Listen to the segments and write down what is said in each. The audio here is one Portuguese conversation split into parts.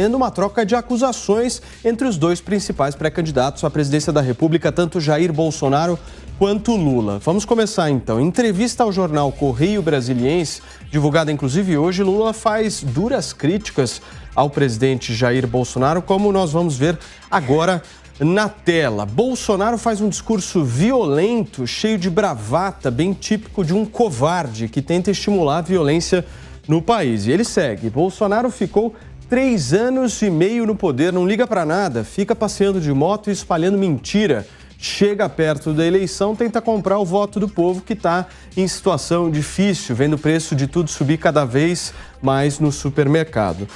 uma troca de acusações entre os dois principais pré-candidatos à presidência da República, tanto Jair Bolsonaro quanto Lula. Vamos começar então. Em entrevista ao jornal Correio Brasiliense, divulgada inclusive hoje, Lula faz duras críticas ao presidente Jair Bolsonaro, como nós vamos ver agora na tela. Bolsonaro faz um discurso violento, cheio de bravata, bem típico de um covarde que tenta estimular a violência no país. E ele segue: Bolsonaro ficou 3 anos e meio no poder, não liga para nada, fica passeando de moto e espalhando mentira. Chega perto da eleição, tenta comprar o voto do povo que está em situação difícil, vendo o preço de tudo subir cada vez mais no supermercado.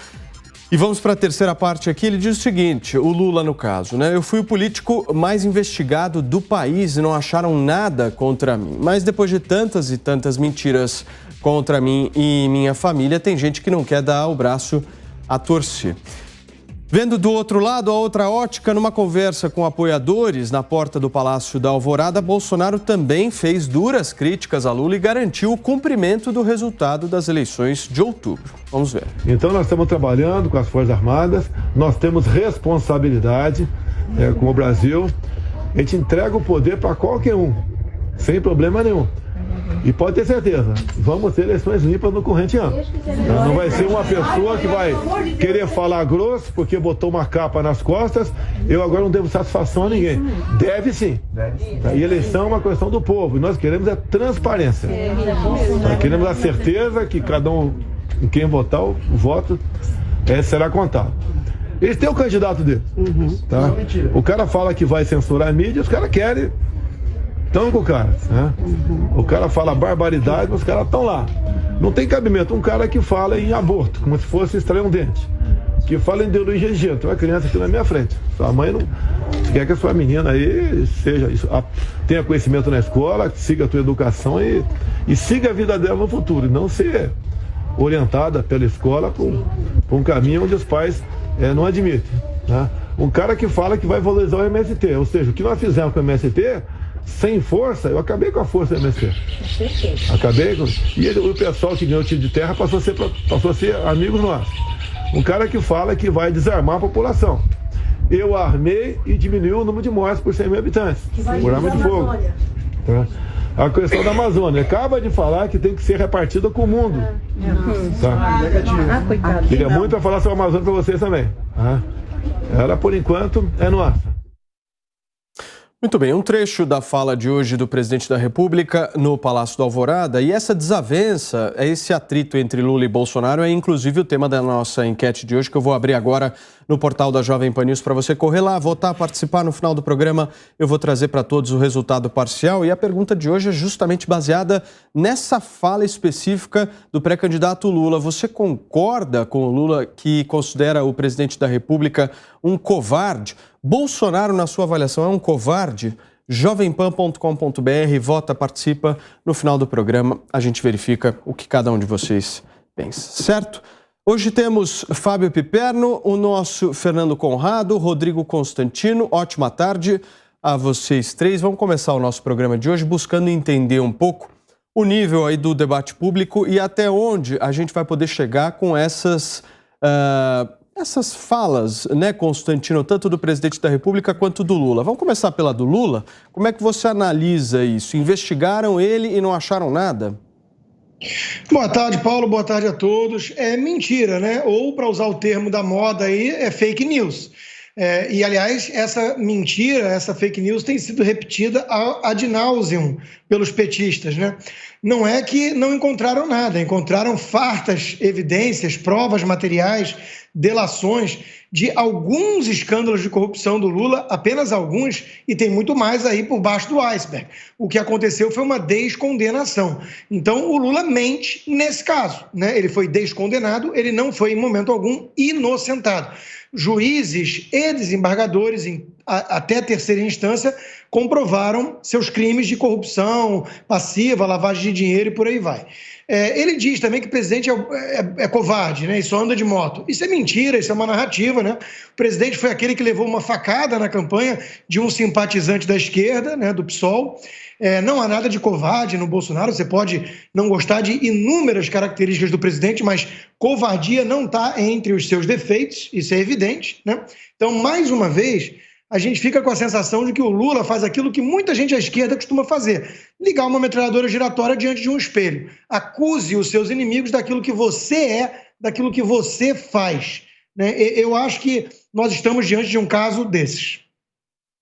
E vamos para a terceira parte aqui. Ele diz o seguinte, o Lula no caso, né? Eu fui o político mais investigado do país e não acharam nada contra mim. Mas depois de tantas e tantas mentiras contra mim e minha família, tem gente que não quer dar o braço a torcer. Vendo do outro lado, a outra ótica, numa conversa com apoiadores na porta do Palácio da Alvorada, Bolsonaro também fez duras críticas a Lula e garantiu o cumprimento do resultado das eleições de outubro. Vamos ver. Então nós estamos trabalhando com as Forças Armadas, nós temos responsabilidade com o Brasil. A gente entrega o poder para qualquer um, sem problema nenhum. E pode ter certeza, vamos ter eleições limpas no corrente ano. Não vai ser uma pessoa que vai querer falar grosso porque botou uma capa nas costas. Eu agora não devo satisfação a ninguém. Deve sim. E eleição é uma questão do povo. E nós queremos a transparência. Nós queremos a certeza que cada um, em quem votar, o voto será contado. Eles têm o candidato dele. Tá? O cara fala que vai censurar a mídia, os caras querem. Estão com o cara, né? O cara fala barbaridade, mas os caras estão lá. Não tem cabimento um cara que fala em aborto, como se fosse extrair um dente, que fala em ideologia de gênero. Tem uma criança aqui na minha frente. Sua mãe não quer que a sua menina aí tenha conhecimento na escola, siga a tua educação e siga a vida dela no futuro, e não ser orientada pela escola para um caminho onde os pais não admitem, né? Um cara que fala que vai valorizar o MST, ou seja, o que nós fizemos com o MST, sem força, eu acabei com a força do MST. Acabei com... E o pessoal que ganhou o título de terra passou a ser amigos nossos. Um cara que fala que vai desarmar a população. Eu armei e diminuiu o número de mortes por 100 mil habitantes. Por arma de fogo. A questão da Amazônia. Acaba de falar que tem que ser repartida com o mundo. Queria muito para falar sobre a Amazônia para vocês também. Ela, por enquanto, é nossa. Muito bem, um trecho da fala de hoje do presidente da República no Palácio da Alvorada. E essa desavença, esse atrito entre Lula e Bolsonaro é inclusive o tema da nossa enquete de hoje, que eu vou abrir agora no portal da Jovem Pan News para você correr lá, votar, participar. No final do programa eu vou trazer para todos o resultado parcial. E a pergunta de hoje é justamente baseada nessa fala específica do pré-candidato Lula. Você concorda com o Lula, que considera o presidente da República um covarde? Bolsonaro, na sua avaliação, é um covarde? Jovempan.com.br, vota, participa. No final do programa, a gente verifica o que cada um de vocês pensa, certo? Hoje temos Fábio Piperno, o nosso Fernando Conrado, Rodrigo Constantino. Ótima tarde a vocês três. Vamos começar o nosso programa de hoje buscando entender um pouco o nível aí do debate público e até onde a gente vai poder chegar com essas falas, né, Constantino, tanto do presidente da República quanto do Lula. Vamos começar pela do Lula. Como é que você analisa isso? Investigaram ele e não acharam nada? Boa tarde, Paulo. Boa tarde a todos. É mentira, né? Ou, para usar o termo da moda aí, é fake news. E, aliás, essa mentira, essa fake news tem sido repetida ad nauseam pelos petistas, né? Não é que não encontraram nada, encontraram fartas evidências, provas materiais, delações de alguns escândalos de corrupção do Lula, apenas alguns, e tem muito mais aí por baixo do iceberg. O que aconteceu foi uma descondenação. Então, o Lula mente nesse caso, né? Ele foi descondenado, ele não foi, em momento algum, inocentado. Juízes e desembargadores, até a terceira instância, comprovaram seus crimes de corrupção passiva, lavagem de dinheiro e por aí vai. Ele diz também que o presidente é covarde, né? E só anda de moto. Isso é mentira, isso é uma narrativa, né? O presidente foi aquele que levou uma facada na campanha de um simpatizante da esquerda, né, do PSOL. Não há nada de covarde no Bolsonaro, você pode não gostar de inúmeras características do presidente, mas covardia não está entre os seus defeitos, isso é evidente, né? Então, mais uma vez, a gente fica com a sensação de que o Lula faz aquilo que muita gente à esquerda costuma fazer: ligar uma metralhadora giratória diante de um espelho. Acuse os seus inimigos daquilo que você é, daquilo que você faz, né? Eu acho que nós estamos diante de um caso desses.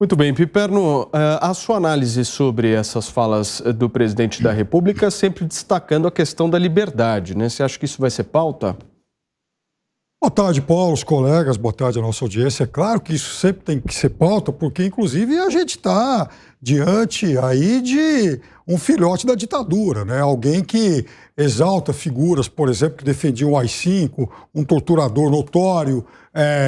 Muito bem, Piperno, a sua análise sobre essas falas do presidente da República, sempre destacando a questão da liberdade, né? Você acha que isso vai ser pauta? Boa tarde, Paulo, os colegas, boa tarde à nossa audiência. É claro que isso sempre tem que ser pauta, porque inclusive a gente está diante aí de um filhote da ditadura, né? Alguém que exalta figuras, por exemplo, que defendiam o AI-5, um torturador notório,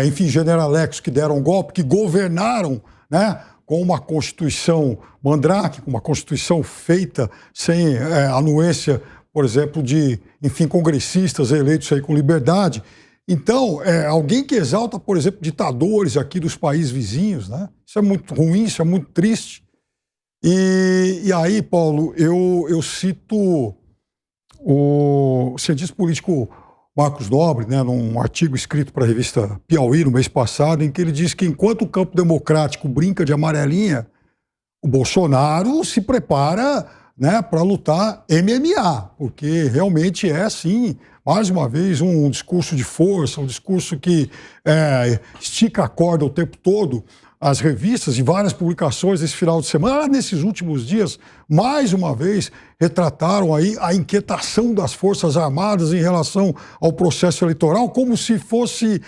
enfim, generalex que deram um golpe, que governaram, né, com uma Constituição mandrake, com uma Constituição feita sem anuência, por exemplo, de, enfim, congressistas eleitos aí com liberdade. Então, alguém que exalta, por exemplo, ditadores aqui dos países vizinhos, né? Isso é muito ruim, isso é muito triste. E aí, Paulo, eu cito o cientista político Marcos Nobre, né, num artigo escrito para a revista Piauí no mês passado, em que ele diz que enquanto o campo democrático brinca de amarelinha, o Bolsonaro se prepara, né, para lutar MMA, porque realmente é, sim, mais uma vez, um discurso de força, um discurso que estica a corda o tempo todo. As revistas e várias publicações desse final de semana, nesses últimos dias, mais uma vez, retrataram aí a inquietação das Forças Armadas em relação ao processo eleitoral, como se fosse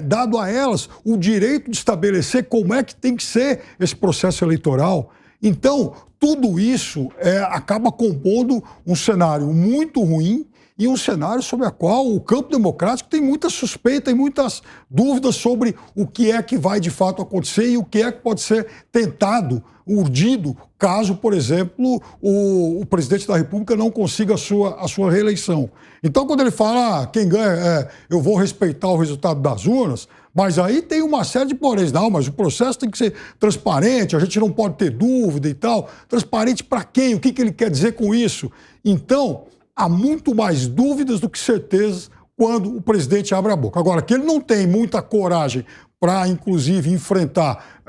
dado a elas o direito de estabelecer como é que tem que ser esse processo eleitoral. Então, tudo isso acaba compondo um cenário muito ruim e um cenário sobre o qual o campo democrático tem muita suspeita e muitas dúvidas sobre o que é que vai de fato acontecer e o que é que pode ser tentado, urdido, caso, por exemplo, o presidente da República não consiga a sua reeleição. Então, quando ele fala, quem ganha, eu vou respeitar o resultado das urnas, mas aí tem uma série de poréns. Não, mas o processo tem que ser transparente, a gente não pode ter dúvida e tal. Transparente para quem? O que ele quer dizer com isso? Então, há muito mais dúvidas do que certezas quando o presidente abre a boca. Agora, que ele não tem muita coragem para, inclusive, enfrentar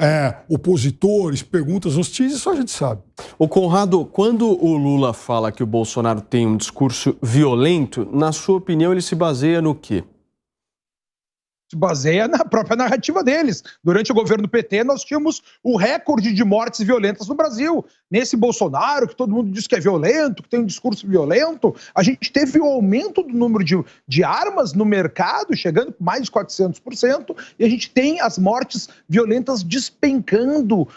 opositores, perguntas hostis, isso a gente sabe. O Conrado, quando o Lula fala que o Bolsonaro tem um discurso violento, na sua opinião, ele se baseia no quê? Se baseia na própria narrativa deles. Durante o governo do PT, nós tínhamos o recorde de mortes violentas no Brasil. Nesse Bolsonaro, que todo mundo diz que é violento, que tem um discurso violento, a gente teve o aumento do número de armas no mercado, chegando com mais de 400%, e a gente tem as mortes violentas despencando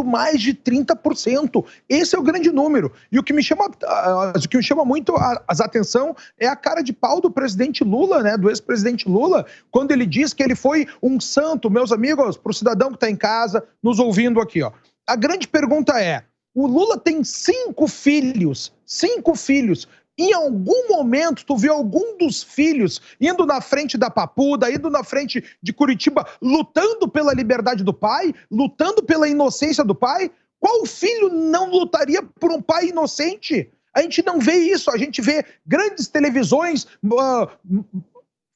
mais de 30%. Esse é o grande número. E o que me chama muito a atenção é a cara de pau do presidente Lula, né, do ex-presidente Lula, quando ele diz que ele foi um santo, meus amigos, para o cidadão que está em casa, nos ouvindo aqui, ó. A grande pergunta é, o Lula tem 5 filhos, 5 filhos. Em algum momento, tu viu algum dos filhos indo na frente da Papuda, indo na frente de Curitiba, lutando pela liberdade do pai, lutando pela inocência do pai? Qual filho não lutaria por um pai inocente? A gente não vê isso, a gente vê grandes televisões...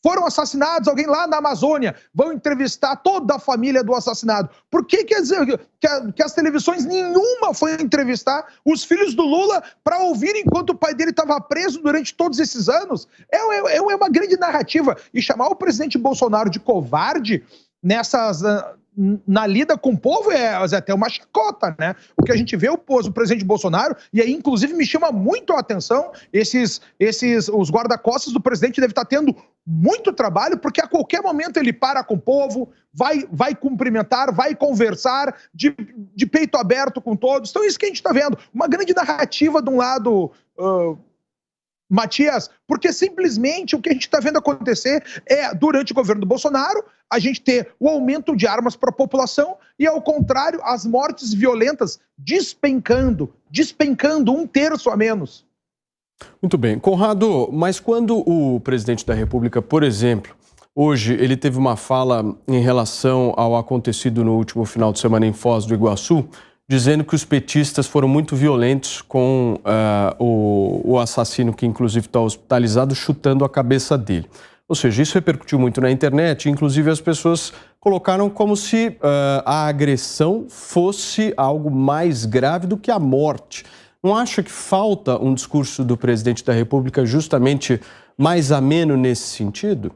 foram assassinados, alguém lá na Amazônia, vão entrevistar toda a família do assassinado. Por que as televisões nenhuma foi entrevistar os filhos do Lula para ouvir enquanto o pai dele estava preso durante todos esses anos? É uma grande narrativa. E chamar o presidente Bolsonaro de covarde na lida com o povo é até uma chacota, né? O que a gente vê o presidente Bolsonaro, e aí inclusive me chama muito a atenção, os guarda-costas do presidente devem estar tendo muito trabalho, porque a qualquer momento ele para com o povo, vai cumprimentar, vai conversar de peito aberto com todos. Então isso que a gente está vendo, uma grande narrativa de um lado Matias, porque simplesmente o que a gente está vendo acontecer é, durante o governo do Bolsonaro, a gente ter o aumento de armas para a população e, ao contrário, as mortes violentas despencando 1/3 a menos. Muito bem. Conrado, mas quando o presidente da República, por exemplo, hoje ele teve uma fala em relação ao acontecido no último final de semana em Foz do Iguaçu, dizendo que os petistas foram muito violentos com o assassino, que inclusive está hospitalizado, chutando a cabeça dele. Ou seja, isso repercutiu muito na internet, inclusive as pessoas colocaram como se a agressão fosse algo mais grave do que a morte. Não acha que falta um discurso do presidente da República justamente mais ameno nesse sentido?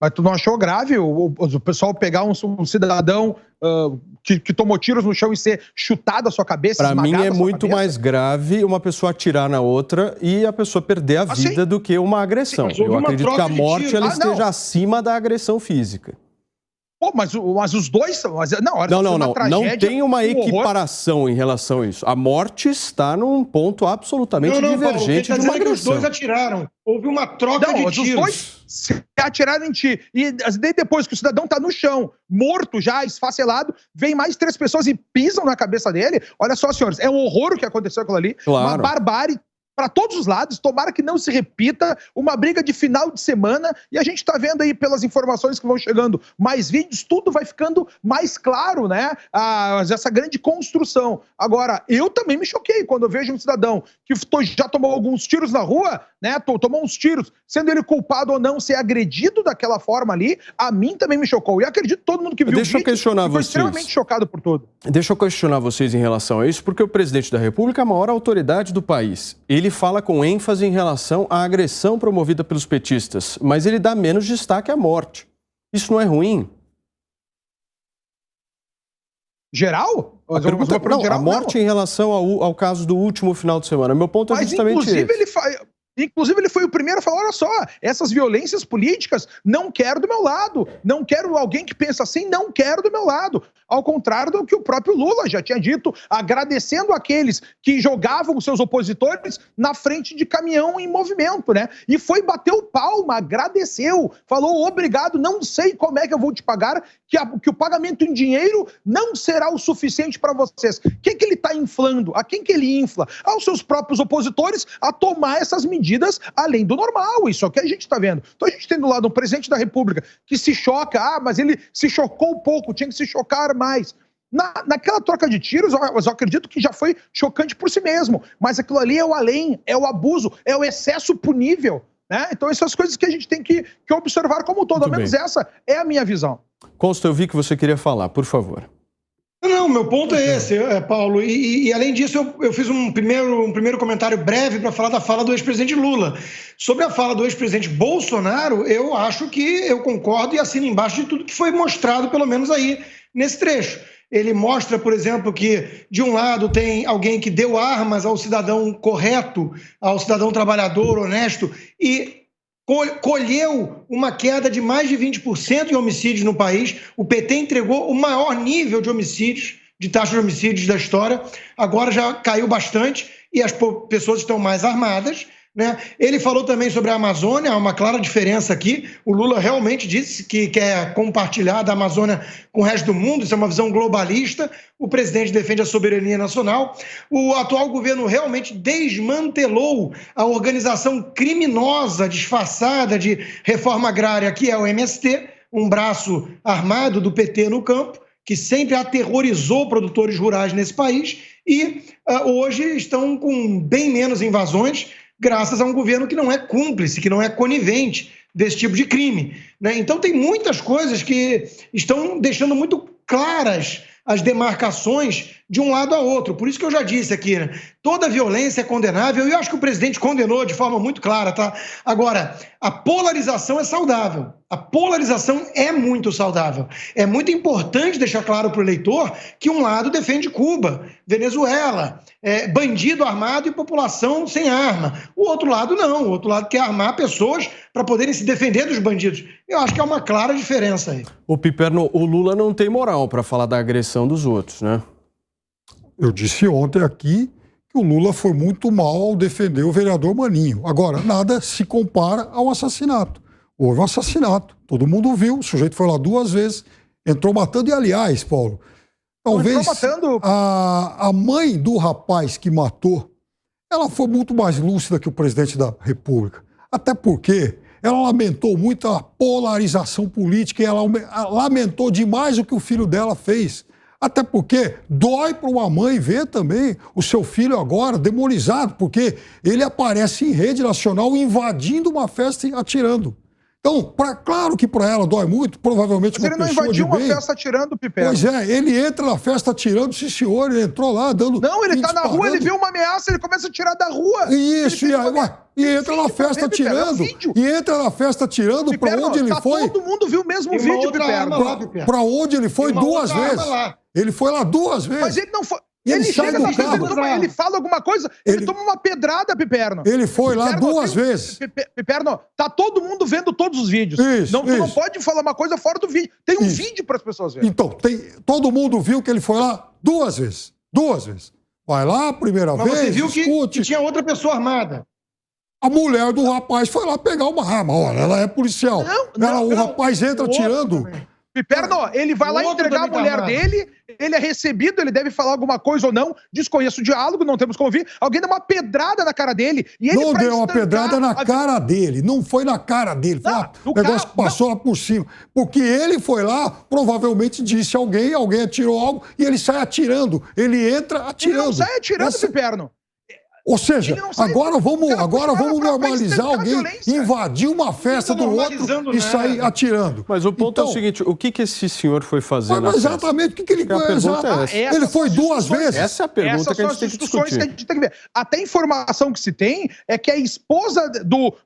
Mas tu não achou grave o pessoal pegar um cidadão que tomou tiros no chão e ser chutado a sua cabeça? Para mim é muito mais grave uma pessoa atirar na outra e a pessoa perder a vida do que uma agressão. Eu acredito que a morte ela esteja acima da agressão física. Pô, mas os dois são... Não tem uma equiparação em relação a isso. A morte está num ponto absolutamente divergente de uma agressão. Os dois atiraram. Houve uma troca de tiros. Os dois se atiraram em ti. E depois que o cidadão está no chão, morto já, esfacelado, vem mais 3 pessoas e pisam na cabeça dele. Olha só, senhores, é um horror o que aconteceu com aquilo ali. Claro. Uma barbárie para todos os lados, tomara que não se repita, uma briga de final de semana, e a gente está vendo aí pelas informações que vão chegando, mais vídeos, tudo vai ficando mais claro, né? Essa grande construção. Agora, eu também me choquei quando eu vejo um cidadão que já tomou alguns tiros na rua, né? Tomou uns tiros, sendo ele culpado ou não, ser agredido daquela forma ali, a mim também me chocou. E acredito todo mundo que viu o vídeo foi extremamente chocado por tudo. Deixa eu questionar vocês em relação a isso, porque o presidente da República é a maior autoridade do país. Ele fala com ênfase em relação à agressão promovida pelos petistas, mas ele dá menos destaque à morte. Isso não é ruim? Geral? A morte em relação ao caso do último final de semana. Meu ponto é justamente esse. Inclusive, ele foi o primeiro a falar, olha só, essas violências políticas, não quero do meu lado. Não quero alguém que pensa assim, não quero do meu lado. Ao contrário do que o próprio Lula já tinha dito, agradecendo aqueles que jogavam os seus opositores na frente de caminhão em movimento, né? E foi, bateu palma, agradeceu, falou obrigado, não sei como é que eu vou te pagar, que o pagamento em dinheiro não será o suficiente para vocês. O que ele está inflando? A quem que ele infla? Aos seus próprios opositores a tomar essas medidas além do normal. Isso é o que a gente está vendo. Então a gente tem do lado um presidente da República que se choca, mas ele se chocou pouco, tinha que se chocar mais. Naquela troca de tiros, eu acredito que já foi chocante por si mesmo, mas aquilo ali é o além, é o abuso, é o excesso punível, né? Então essas coisas que a gente tem que observar como um todo, ao menos essa é a minha visão. Consta, eu vi que você queria falar, por favor. Não, meu ponto é esse, Paulo. E além disso, eu fiz um primeiro comentário breve para falar da fala do ex-presidente Lula. Sobre a fala do ex-presidente Bolsonaro, eu acho que eu concordo e assino embaixo de tudo que foi mostrado, pelo menos aí, nesse trecho. Ele mostra, por exemplo, que de um lado tem alguém que deu armas ao cidadão correto, ao cidadão trabalhador, honesto, e colheu uma queda de mais de 20% em homicídios no país. O PT entregou o maior nível de homicídios, de taxa de homicídios da história. Agora já caiu bastante e as pessoas estão mais armadas, né? Ele falou também sobre a Amazônia, há uma clara diferença aqui. O Lula realmente disse que quer compartilhar da Amazônia com o resto do mundo, isso é uma visão globalista. O presidente defende a soberania nacional. O atual governo realmente desmantelou a organização criminosa, disfarçada de reforma agrária, que é o MST, um braço armado do PT no campo, que sempre aterrorizou produtores rurais nesse país, e hoje estão com bem menos invasões, graças a um governo que não é cúmplice, que não é conivente desse tipo de crime, né? Então tem muitas coisas que estão deixando muito claras as demarcações de um lado a outro. Por isso que eu já disse aqui, né? Toda violência é condenável, e eu acho que o presidente condenou de forma muito clara, tá? Agora, a polarização é saudável. A polarização é muito saudável. É muito importante deixar claro para o eleitor que um lado defende Cuba, Venezuela, bandido armado e população sem arma. O outro lado não. O outro lado quer armar pessoas para poderem se defender dos bandidos. Eu acho que é uma clara diferença aí. O Piperno, o Lula não tem moral para falar da agressão dos outros, né? Eu disse ontem aqui que o Lula foi muito mal ao defender o vereador Maninho. Agora, nada se compara ao assassinato. Houve um assassinato, todo mundo viu, o sujeito foi lá 2 vezes, entrou matando. E, aliás, Paulo, talvez a mãe do rapaz que matou, ela foi muito mais lúcida que o presidente da República. Até porque ela lamentou muito a polarização política e ela lamentou demais o que o filho dela fez. Até porque dói para uma mãe ver também o seu filho agora demonizado, porque ele aparece em rede nacional invadindo uma festa e atirando. Então, claro que para ela dói muito, provavelmente uma pessoa de bem. Mas ele não invadiu uma festa atirando, Piperno. Pois é, ele entra na festa atirando, sim senhor, ele entrou lá dando... Não, ele tá na rua, ele vê uma ameaça, ele começa a tirar da rua. Isso, e entra na festa atirando. E entra na festa atirando para onde ele foi... Todo mundo viu o mesmo vídeo, Piperno. Para onde ele foi 2 vezes. Ele foi lá 2 vezes. Mas ele não foi... Ele chega do carro. Ele fala alguma coisa, ele toma uma pedrada, Piperno. Ele foi lá 2 vezes. Piperno, tá todo mundo vendo todos os vídeos. Tu não pode falar uma coisa fora do vídeo. Tem um vídeo para as pessoas verem. Então, todo mundo viu que ele foi lá 2 vezes. 2 vezes. Vai lá, primeira vez, você viu discute. que tinha outra pessoa armada. A mulher do rapaz foi lá pegar uma arma. Olha, ela é policial. O rapaz entra atirando. Piperno, ele vai lá entregar a mulher dele, ele é recebido, ele deve falar alguma coisa ou não, desconheço o diálogo, não temos como ouvir. Alguém deu uma pedrada na cara dele. E ele não deu uma pedrada na cara dele, não foi na cara dele. Foi o negócio que passou lá por cima. Porque ele foi lá, provavelmente disse alguém atirou algo e ele sai atirando. Ele entra atirando. Ele não sai atirando, Piperno. Ou seja, agora vamos normalizar alguém invadir uma festa do outro e sair atirando. Mas o ponto é o seguinte, o que esse senhor foi fazer na festa? Exatamente, o que ele fez? Ele foi 2 vezes. Essa é a pergunta que a gente tem que discutir. Que a gente tem que ver. Até a informação que se tem é que a esposa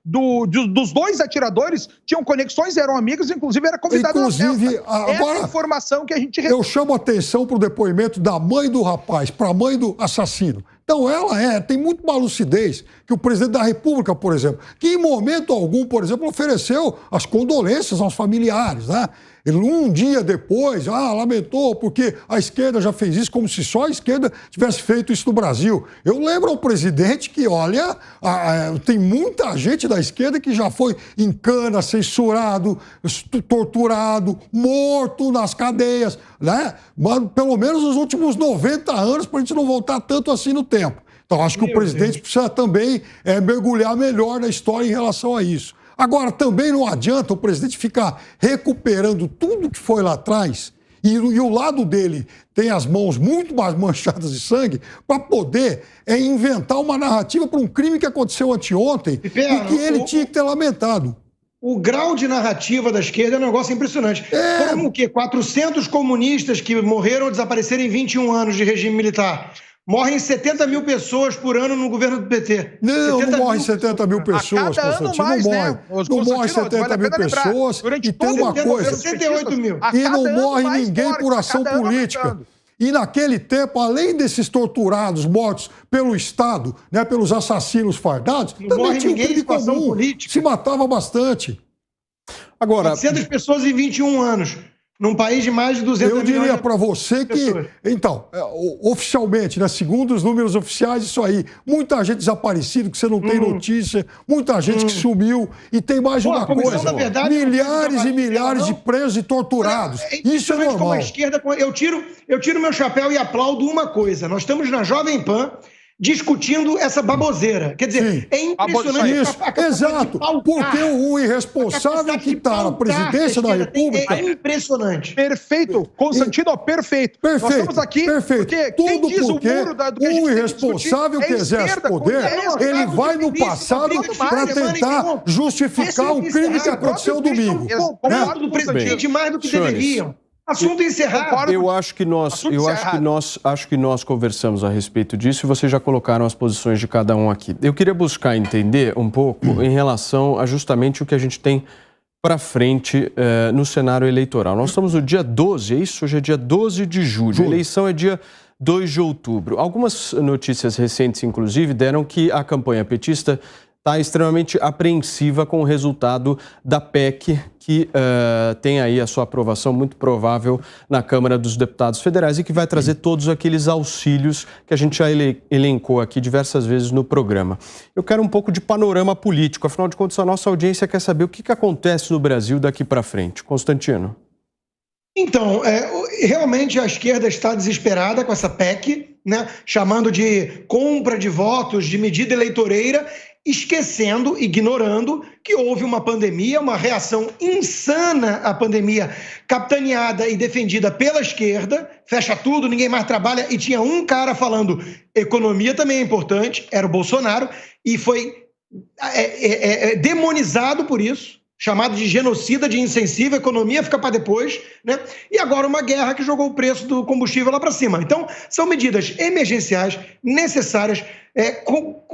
dos 2 atiradores tinham conexões, eram amigos, inclusive era convidada na festa. Agora, essa é a informação que a gente... Eu chamo a atenção para o depoimento da mãe do rapaz, para a mãe do assassino. Então ela tem muito mais lucidez que o presidente da República, por exemplo, que em momento algum, por exemplo, ofereceu as condolências aos familiares, né? Ele, um dia depois, lamentou porque a esquerda já fez isso, como se só a esquerda tivesse feito isso no Brasil. Eu lembro ao presidente que, olha, tem muita gente da esquerda que já foi em cana, censurado, torturado, morto nas cadeias, né? Mas, pelo menos nos últimos 90 anos, para a gente não voltar tanto assim no tempo. Então, acho que o presidente precisa também mergulhar melhor na história em relação a isso. Agora, também não adianta o presidente ficar recuperando tudo que foi lá atrás e o lado dele tem as mãos muito mais manchadas de sangue para poder inventar uma narrativa para um crime que aconteceu anteontem e que ele tinha que ter lamentado. O grau de narrativa da esquerda é um negócio impressionante. Foram o quê? 400 comunistas que morreram ou desapareceram em 21 anos de regime militar. Morrem 70 mil pessoas por ano no governo do PT. Não morrem 70 mil pessoas, Constantino. Não morre. Não morrem 70 mil pessoas. E tem uma coisa. 68 mil. E não morre ninguém por ação política. E naquele tempo, além desses torturados mortos pelo Estado, né, pelos assassinos fardados, também tinha um crime comum. Se matava bastante. Agora, 400 pessoas em 21 anos. Num país de mais de 200 milhões. Eu diria para você que, então, oficialmente, né, segundo os números oficiais, isso aí, muita gente desaparecida, que você não tem notícia, muita gente que sumiu, e tem mais uma coisa, milhares e milhares de presos e torturados. Isso é normal. Como a esquerda, eu tiro meu chapéu e aplaudo uma coisa, nós estamos na Jovem Pan, discutindo essa baboseira. Quer dizer, é impressionante. Isso, exato, porque o irresponsável que está na presidência da República... É impressionante. Perfeito, Constantino, perfeito. Nós estamos aqui porque tudo porque o irresponsável que exerce poder, ele vai no passado para tentar justificar um crime que aconteceu domingo. Concordo do presidente mais do que deveriam. Assunto encerrado. Eu acho que nós conversamos a respeito disso e vocês já colocaram as posições de cada um aqui. Eu queria buscar entender um pouco em relação a justamente o que a gente tem para frente no cenário eleitoral. Nós estamos no dia 12, é isso? Hoje é dia 12 de julho. A eleição é dia 2 de outubro. Algumas notícias recentes, inclusive, deram que a campanha petista está extremamente apreensiva com o resultado da PEC, que tem aí a sua aprovação muito provável na Câmara dos Deputados Federais e que vai trazer todos aqueles auxílios que a gente já elencou aqui diversas vezes no programa. Eu quero um pouco de panorama político, afinal de contas a nossa audiência quer saber o que acontece no Brasil daqui para frente. Constantino. Então, realmente a esquerda está desesperada com essa PEC, né, chamando de compra de votos, de medida eleitoreira, esquecendo, ignorando que houve uma pandemia, uma reação insana à pandemia, capitaneada e defendida pela esquerda, fecha tudo, ninguém mais trabalha, e tinha um cara falando economia também é importante, era o Bolsonaro, e foi demonizado por isso, chamado de genocida, de insensível, economia fica para depois, né? E agora uma guerra que jogou o preço do combustível lá para cima. Então, são medidas emergenciais, necessárias,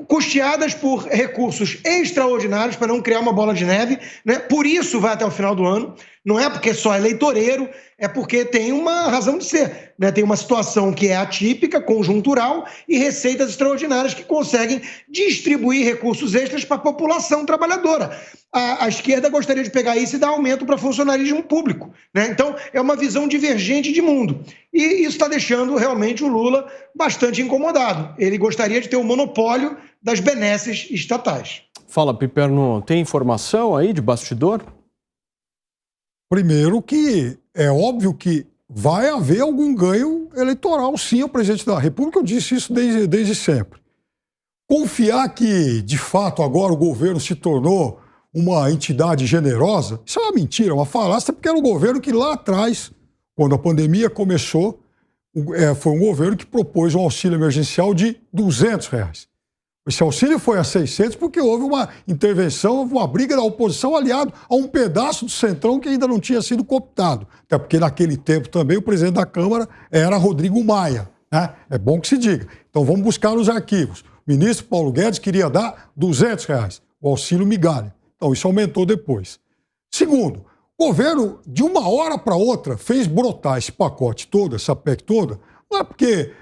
custeadas por recursos extraordinários para não criar uma bola de neve, né? Por isso vai até o final do ano. Não é porque só é eleitoreiro, é porque tem uma razão de ser, né? Tem uma situação que é atípica, conjuntural e receitas extraordinárias que conseguem distribuir recursos extras para a população trabalhadora. A esquerda gostaria de pegar isso e dar aumento para funcionarismo público, né? Então, é uma visão divergente de mundo. E isso está deixando realmente o Lula bastante incomodado. Ele gostaria de ter o monopólio das benesses estatais. Fala, Piperno, tem informação aí de bastidor? Primeiro que é óbvio que vai haver algum ganho eleitoral, sim, ao presidente da República. Eu disse isso desde sempre. Confiar que, de fato, agora o governo se tornou uma entidade generosa, isso é uma mentira, uma falácia, porque era um governo que lá atrás, quando a pandemia começou, foi um governo que propôs um auxílio emergencial de R$200. Esse auxílio foi a 600 porque houve uma intervenção, uma briga da oposição aliado a um pedaço do Centrão que ainda não tinha sido cooptado. Até porque naquele tempo também o presidente da Câmara era Rodrigo Maia, né? É bom que se diga. Então vamos buscar nos arquivos. O ministro Paulo Guedes queria dar R$200, o auxílio migalha. Então isso aumentou depois. Segundo, o governo de uma hora para outra fez brotar esse pacote todo, essa PEC toda. Não é porque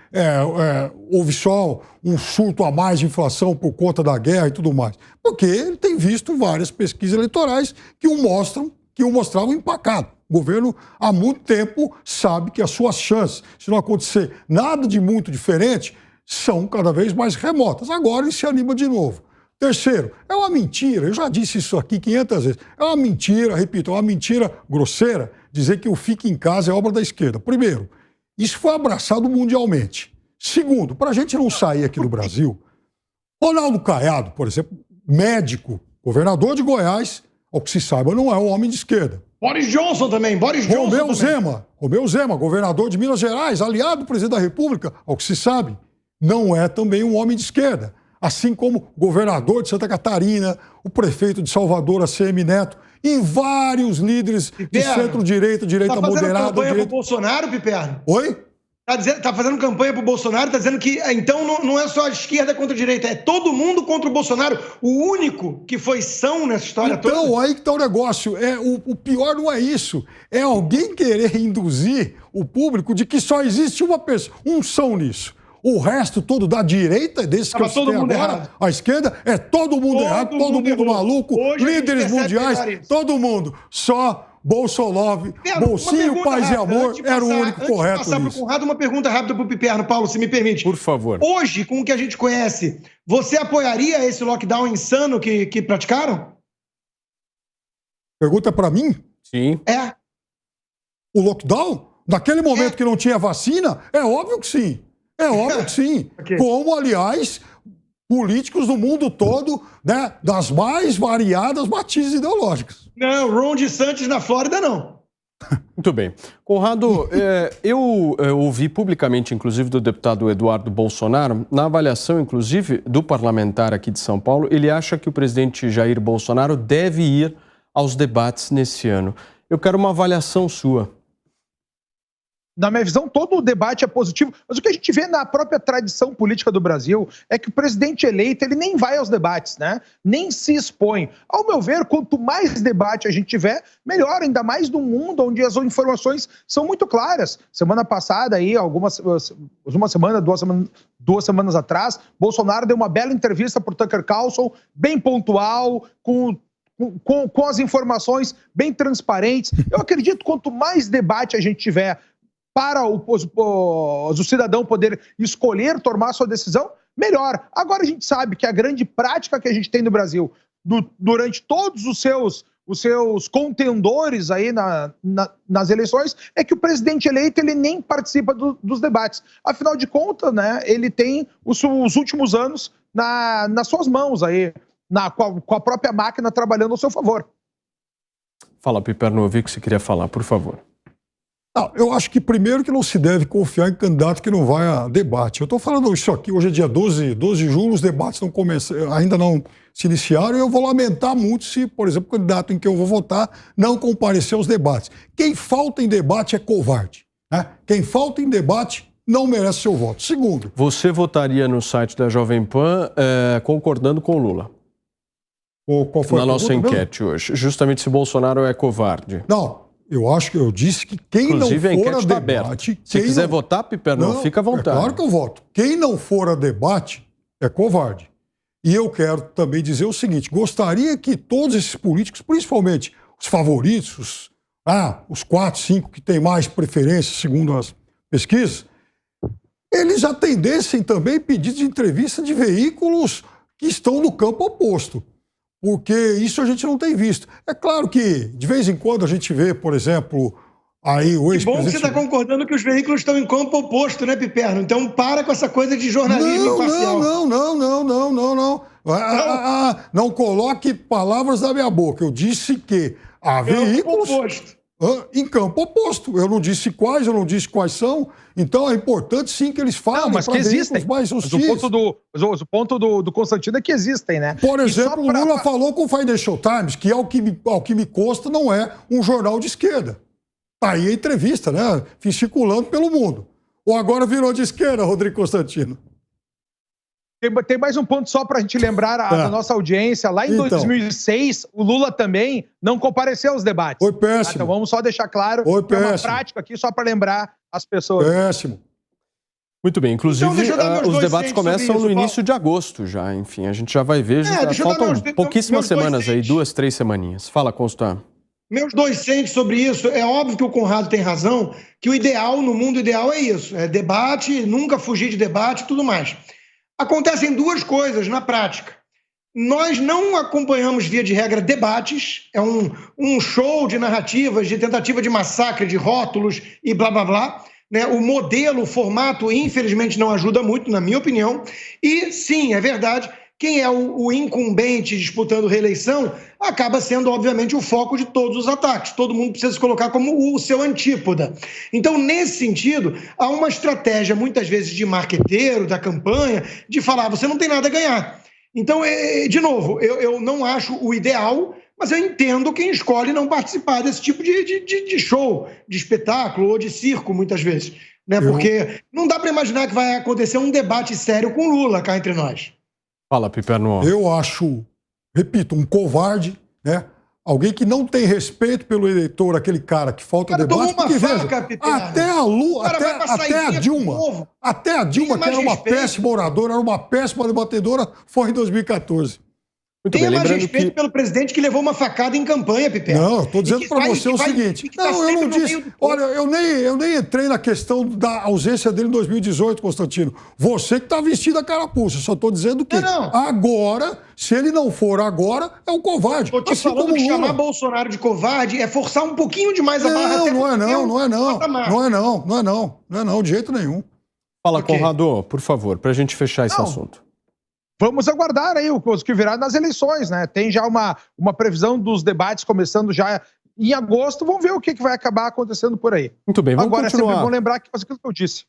houve só um surto a mais de inflação por conta da guerra e tudo mais. Porque ele tem visto várias pesquisas eleitorais que o mostravam empacado. O governo, há muito tempo, sabe que as suas chances, se não acontecer nada de muito diferente, são cada vez mais remotas. Agora ele se anima de novo. Terceiro, é uma mentira, eu já disse isso aqui 500 vezes, é uma mentira, repito, é uma mentira grosseira dizer que o Fique em Casa é obra da esquerda. Primeiro, isso foi abraçado mundialmente. Segundo, para a gente não sair aqui do Brasil, Ronaldo Caiado, por exemplo, médico, governador de Goiás, ao que se saiba, não é um homem de esquerda. Boris Johnson também, Romeu Zema, governador de Minas Gerais, aliado do presidente da República, ao que se sabe, não é também um homem de esquerda. Assim como o governador de Santa Catarina, o prefeito de Salvador, ACM Neto, e vários líderes de centro-direita, direita moderada. Tá fazendo campanha pro Bolsonaro, Piperno? Oi? Tá fazendo campanha pro Bolsonaro, tá dizendo que então não é só a esquerda contra a direita, é todo mundo contra o Bolsonaro, o único que foi são nessa história toda. Então, aí que tá o negócio. O pior não é isso. É alguém querer induzir o público de que só existe uma pessoa, um são nisso. O resto todo da direita, desses que eu citei agora, a esquerda, é todo mundo errado, todo mundo maluco, líderes mundiais, todo mundo. Só Bolsonaro, Bolsinho, Paz e Amor era o único correto nisso. Pro Conrado, uma pergunta rápida pro Piperno, Paulo, se me permite. Por favor. Hoje, com o que a gente conhece, você apoiaria esse lockdown insano que praticaram? Pergunta para mim? Sim. É. O lockdown? Naquele momento que não tinha vacina? É óbvio que sim. É óbvio que sim. Okay. Como, aliás, políticos do mundo todo, né, das mais variadas matizes ideológicas. Não, Ron DeSantis na Flórida, não. Muito bem. Conrado, eu ouvi publicamente, inclusive, do deputado Eduardo Bolsonaro, na avaliação, inclusive, do parlamentar aqui de São Paulo, ele acha que o presidente Jair Bolsonaro deve ir aos debates nesse ano. Eu quero uma avaliação sua. Na minha visão, todo o debate é positivo, mas o que a gente vê na própria tradição política do Brasil é que o presidente eleito ele nem vai aos debates, né? Nem se expõe. Ao meu ver, quanto mais debate a gente tiver, melhor, ainda mais num mundo onde as informações são muito claras. Semana passada, aí, uma semana, duas semanas atrás, Bolsonaro deu uma bela entrevista para o Tucker Carlson, bem pontual, com as informações bem transparentes. Eu acredito que quanto mais debate a gente tiver para o cidadão poder escolher, tomar sua decisão, melhor. Agora a gente sabe que a grande prática que a gente tem no Brasil, durante todos os seus contendores aí nas eleições, é que o presidente eleito ele nem participa dos debates. Afinal de contas, né, ele tem os últimos anos nas suas mãos aí, com a própria máquina trabalhando ao seu favor. Fala, Piperno, eu vi que você queria falar, por favor. Eu acho que primeiro que não se deve confiar em candidato que não vai a debate. Eu estou falando isso aqui, hoje é dia 12 de julho, os debates ainda não se iniciaram, e eu vou lamentar muito se, por exemplo, o candidato em que eu vou votar não comparecer aos debates. Quem falta em debate é covarde, né? Quem falta em debate não merece seu voto. Segundo... Você votaria no site da Jovem Pan concordando com o Lula? Qual foi na nossa enquete hoje? Justamente se Bolsonaro é covarde. Não. Eu disse que quem inclusive, não for a debate... Aberta. Se quiser votar, Piperno, fica à vontade. É claro que eu voto. Quem não for a debate é covarde. E eu quero também dizer o seguinte, gostaria que todos esses políticos, principalmente os favoritos, os 4, 5 que têm mais preferência, segundo as pesquisas, eles atendessem também pedidos de entrevista de veículos que estão no campo oposto. Porque isso a gente não tem visto. É claro que, de vez em quando, a gente vê, por exemplo, aí o ex-presidente... Que bom que você está concordando que os veículos estão em campo oposto, né, Piperno? Então para com essa coisa de jornalismo imparcial. Não. Não coloque palavras na minha boca. Eu disse que há veículos... em campo oposto. Eu não disse quais, eu não disse quais são. Então é importante sim que eles falem mas que existem. Mais hostis. O ponto do Constantino é que existem, né? Por exemplo, o Lula falou com o Financial Times, que ao que me consta não é um jornal de esquerda. Tá aí a entrevista, né? Circulando pelo mundo. Ou agora virou de esquerda, Rodrigo Constantino? Tem mais um ponto só para a gente lembrar da nossa audiência. Lá em 2006, o Lula também não compareceu aos debates. Foi péssimo. Então vamos só deixar claro que é uma prática aqui só para lembrar as pessoas. Péssimo. Muito bem. Inclusive, os debates começam no início de agosto já. Enfim, a gente já vai ver. Faltam pouquíssimas semanas aí, 2, 3 semaninhas. Fala, Constantino. Meus 2 cents sobre isso. É óbvio que o Conrado tem razão, que o ideal, no mundo ideal, é isso. É debate, nunca fugir de debate e tudo mais. Acontecem 2 coisas na prática. Nós não acompanhamos, via de regra, debates. É um show de narrativas, de tentativa de massacre, de rótulos e blá, blá, blá. Né? O modelo, o formato, infelizmente, não ajuda muito, na minha opinião. E, sim, é verdade, quem é o incumbente disputando reeleição acaba sendo, obviamente, o foco de todos os ataques. Todo mundo precisa se colocar como o seu antípoda. Então, nesse sentido, há uma estratégia, muitas vezes, de marqueteiro, da campanha, de falar, você não tem nada a ganhar. Então, de novo, eu não acho o ideal, mas eu entendo quem escolhe não participar desse tipo de show, de espetáculo ou de circo, muitas vezes. Né? Porque não dá para imaginar que vai acontecer um debate sério com Lula cá entre nós. Fala, Piperno. Eu acho, repito, um covarde, né? Alguém que não tem respeito pelo eleitor, aquele cara que falta debate. Porque, veja, até a Dilma, que era uma péssima oradora, era uma péssima debatedora, foi em 2014. Muito Tenha bem, mais respeito pelo presidente que levou uma facada em campanha, Piperno. Não, eu estou dizendo para você o seguinte. Não, eu não disse. Olha, eu nem entrei na questão da ausência dele em 2018, Constantino. Você que está vestido a carapuça. Só estou dizendo que agora, se ele não for agora, é um covarde. Estou te falando que chamar Bolsonaro de covarde é forçar um pouquinho demais a barra. Não é não, de jeito nenhum. Fala, Conrado, por favor, para a gente fechar esse assunto. Vamos aguardar aí o que virá nas eleições, né? Tem já uma previsão dos debates começando já em agosto. Vamos ver o que vai acabar acontecendo por aí. Muito bem, vamos continuar. Agora, sempre bom lembrar que aquilo que eu disse.